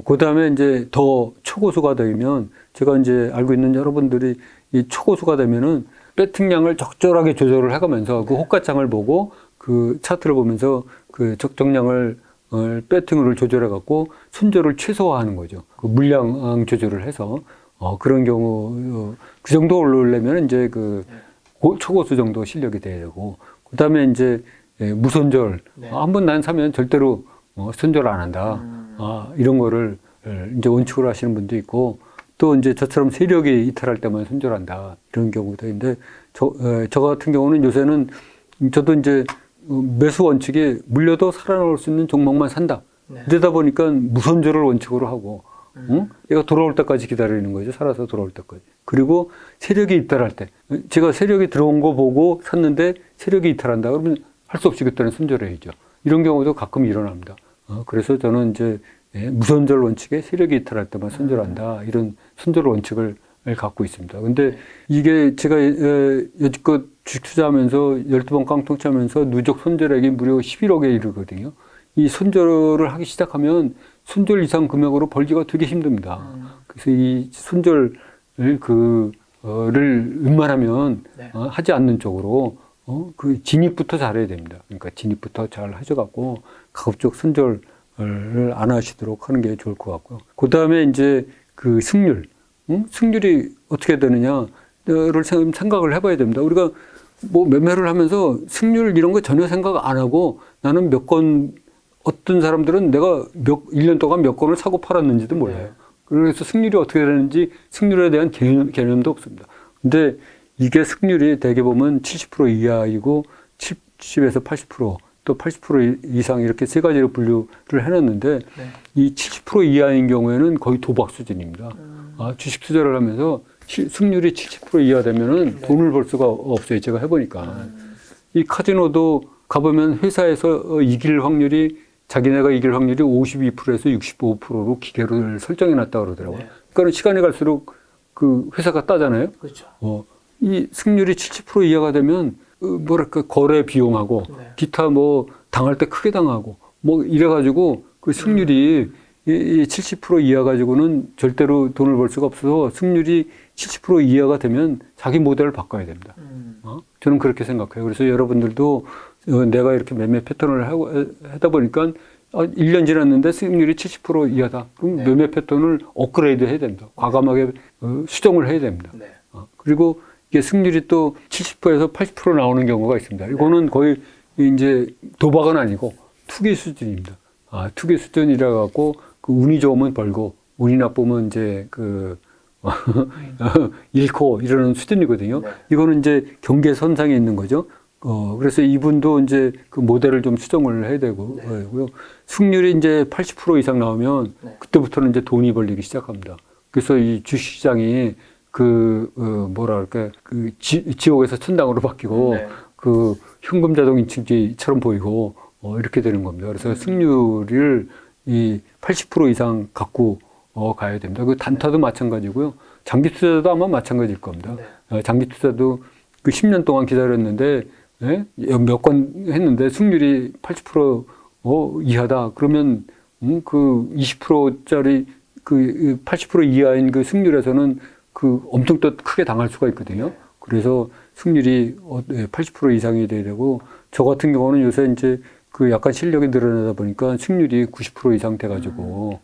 그 다음에 이제 더 초고수가 되면 제가 이제 알고 있는 여러분들이 이 초고수가 되면은 배팅량을 적절하게 조절을 해가면서 그 호가창을 보고 그 차트를 보면서 그 적정량을 배팅을 조절해 갖고 손절을 최소화하는 거죠. 그 물량 조절을 해서 그런 경우 그 정도 올라오려면 이제 초고수 정도 실력이 돼야 되고 그다음에 이제 무손절 네. 한번 난 사면 절대로 손절 안 한다. 이런 거를 이제 원칙으로 하시는 분도 있고 또 이제 저처럼 세력이 이탈할 때만 손절한다. 이런 경우도 있는데 저 같은 경우는 요새는 저도 이제 매수 원칙이 물려도 살아남을 수 있는 종목만 산다. 네. 그러다 보니까 무손절을 원칙으로 하고 얘가 돌아올 때까지 기다리는 거죠. 살아서 돌아올 때까지. 그리고 세력이 이탈할 때 제가 세력이 들어온 거 보고 샀는데 세력이 이탈한다. 그러면 할 수 없이 그때는 손절해야죠. 이런 경우도 가끔 일어납니다. 그래서 저는 이제 무손절 원칙에 세력이 이탈할 때만 손절한다. 이런 손절 원칙을 갖고 있습니다. 근데 이게 제가 여지껏 주식 투자하면서 12번 깡통 차면서 누적 손절액이 무려 11억에 이르거든요. 이 손절을 하기 시작하면 손절 이상 금액으로 벌기가 되게 힘듭니다. 그래서 이 손절을 를 웬만하면 네. 하지 않는 쪽으로 그 진입부터 잘해야 됩니다. 그러니까 진입부터 잘 하셔갖고 가급적 손절을 안 하시도록 하는 게 좋을 것 같고요. 그 다음에 이제 그 승률, 승률이 어떻게 되느냐를 생각을 해봐야 됩니다. 우리가 뭐 매매를 하면서 승률 이런 거 전혀 생각 안 하고 나는 어떤 사람들은 내가 1년 동안 몇 건을 사고 팔았는지도 몰라요. 그래서 승률이 어떻게 되는지 승률에 대한 개념도 없습니다. 근데 이게 승률이 대개 보면 70% 이하이고 70에서 80%, 또 80% 이상 이렇게 세 가지로 분류를 해놨는데 이 70% 이하인 경우에는 거의 도박 수준입니다. 주식 투자를 하면서 승률이 70% 이하 되면은 돈을 벌 수가 없어요. 제가 해보니까. 이 카지노도 가보면 회사에서 이길 확률이 자기네가 이길 확률이 52%에서 65%로 기계를 설정해 놨다 그러더라고요. 그러니까 시간이 갈수록 그 회사가 따잖아요. 그렇죠. 이 승률이 70% 이하가 되면 뭐랄까 거래 비용하고 기타 뭐 당할 때 크게 당하고 뭐 이래가지고 그 승률이 이 70% 이하 가지고는 절대로 돈을 벌 수가 없어서 승률이 70% 이하가 되면 자기 모델을 바꿔야 됩니다. 저는 그렇게 생각해요. 그래서 여러분들도 내가 이렇게 매매 패턴을 하다 보니까 1년 지났는데 승률이 70% 이하다. 그럼 매매 패턴을 업그레이드 해야 됩니다. 과감하게 수정을 해야 됩니다. 그리고 이게 승률이 또 70%에서 80% 나오는 경우가 있습니다. 이거는 거의 이제 도박은 아니고 투기 수준입니다. 투기 수준이라 갖고 그 운이 좋으면 벌고 운이 나쁘면 이제 잃고 이러는 수준이거든요. 이거는 이제 경계선상에 있는 거죠. 그래서 이분도 이제 그 모델을 좀 수정을 해야 되고요. 승률이 이제 80% 이상 나오면 그때부터는 이제 돈이 벌리기 시작합니다. 그래서 이 주식시장이 뭐라 그럴까, 지옥에서 천당으로 바뀌고, 네. 현금 자동 인출지처럼 보이고, 이렇게 되는 겁니다. 그래서 승률을 이 80% 이상 갖고 가야 됩니다. 그 단타도 마찬가지고요. 장기 투자도 아마 마찬가지일 겁니다. 장기 투자도 10년 동안 기다렸는데, 예? 몇 건 했는데 승률이 80% 이하다. 그러면, 20%짜리 80% 이하인 그 승률에서는 엄청 또 크게 당할 수가 있거든요. 그래서 승률이 80% 이상이 돼야 되고, 저 같은 경우는 요새 이제 약간 실력이 늘어나다 보니까 승률이 90% 이상 돼가지고,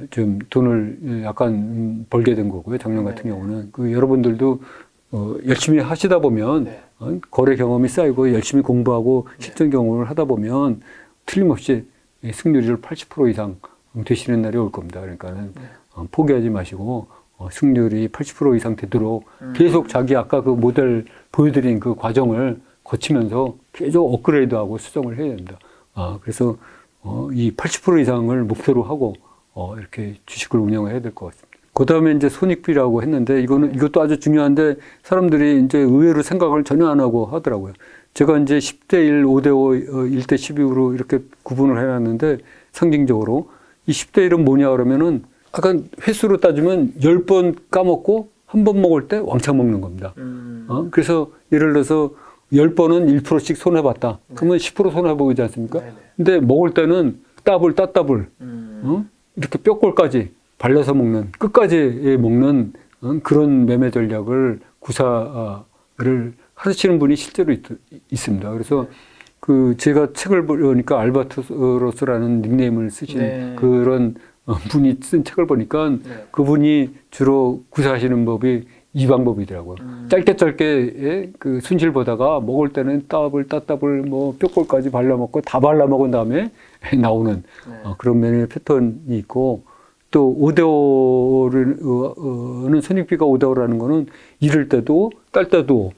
좀 돈을 약간 벌게 된 거고요. 작년 같은 경우는. 여러분들도 열심히 하시다 보면, 거래 경험이 쌓이고 열심히 공부하고 실전 경험을 하다 보면 틀림없이 승률을 80% 이상 되시는 날이 올 겁니다. 그러니까는 포기하지 마시고, 승률이 80% 이상 되도록 계속 자기 아까 그 모델 보여드린 그 과정을 거치면서 계속 업그레이드하고 수정을 해야 됩니다. 그래서 이 80% 이상을 목표로 하고 이렇게 주식을 운영해야 될 것 같습니다. 그 다음에 이제 손익비라고 했는데 이것도 아주 중요한데 사람들이 이제 의외로 생각을 전혀 안 하고 하더라고요. 제가 이제 10대 1, 5대 5, 1대 12로 이렇게 구분을 해놨는데 상징적으로 이 10대 1은 뭐냐 그러면은 약간 횟수로 따지면 10번 까먹고 한 번 먹을 때 왕창 먹는 겁니다. 그래서 예를 들어서 10번은 1%씩 손해봤다. 그러면 10% 손해보이지 않습니까? 근데 먹을 때는 따블, 이렇게 뼈골까지 발라서 먹는, 끝까지 먹는 그런 매매 전략을 구사를 하시는 분이 실제로 있습니다. 그래서 제가 책을 보니까 알바트로스라는 닉네임을 쓰신 그런 분이 쓴 책을 보니까 그분이 주로 구사하시는 법이 이 방법이더라고요. 짧게 순실 보다가 먹을 때는 따블 뭐 뼈골까지 발라먹고 다 발라먹은 다음에 나오는 그런 매매 패턴이 있고, 또 5대5는 손익비가 5대5라는 거는 잃을 때도 딸 때도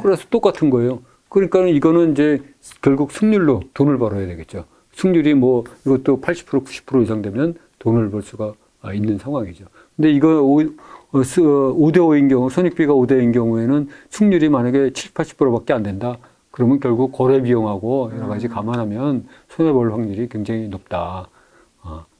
그래서 똑같은 거예요. 그러니까 이거는 이제 결국 승률로 돈을 벌어야 되겠죠. 승률이 뭐 이것도 80% 90% 이상 되면 돈을 벌 수가 있는 상황이죠. 근데 이거 5대5인 경우, 손익비가 5대인 경우에는 승률이 만약에 70, 80%밖에 안 된다. 그러면 결국 거래 비용하고 여러 가지 감안하면 손해볼 확률이 굉장히 높다.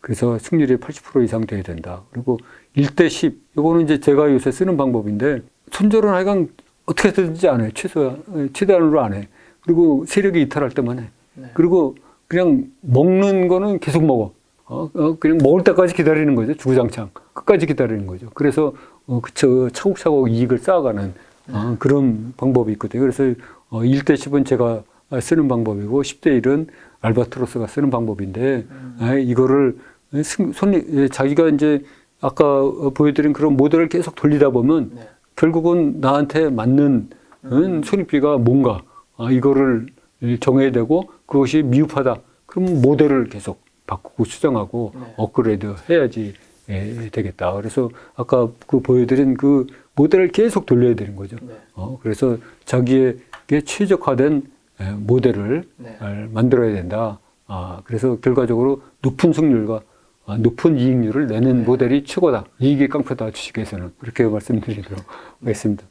그래서 승률이 80% 이상 돼야 된다. 그리고 1대 10, 이거는 이제 제가 요새 쓰는 방법인데, 손절은 하여간 어떻게 해서든지 안 해. 최대한으로 안 해. 그리고 세력이 이탈할 때만 해. 그리고 그냥 먹는 거는 계속 먹어. 그냥 먹을 때까지 기다리는 거죠. 주구장창. 끝까지 기다리는 거죠. 그래서, 차곡차곡 이익을 쌓아가는, 그런 방법이 있거든요. 그래서, 1대 10은 제가 쓰는 방법이고, 10대 1은 알바트로스가 쓰는 방법인데, 이거를 자기가 이제 아까 보여드린 그런 모델을 계속 돌리다 보면, 결국은 나한테 맞는 손익비가 뭔가, 이거를 정해야 되고, 그것이 미흡하다. 그럼 모델을 계속 바꾸고 수정하고 업그레이드 해야지 되겠다. 그래서 아까 보여드린 그 모델을 계속 돌려야 되는 거죠. 그래서 자기에게 최적화된 모델을 만들어야 된다. 그래서 결과적으로 높은 승률과 높은 이익률을 내는 모델이 최고다. 이익이 깡패다, 주식에서는. 그렇게 말씀드리도록 하겠습니다.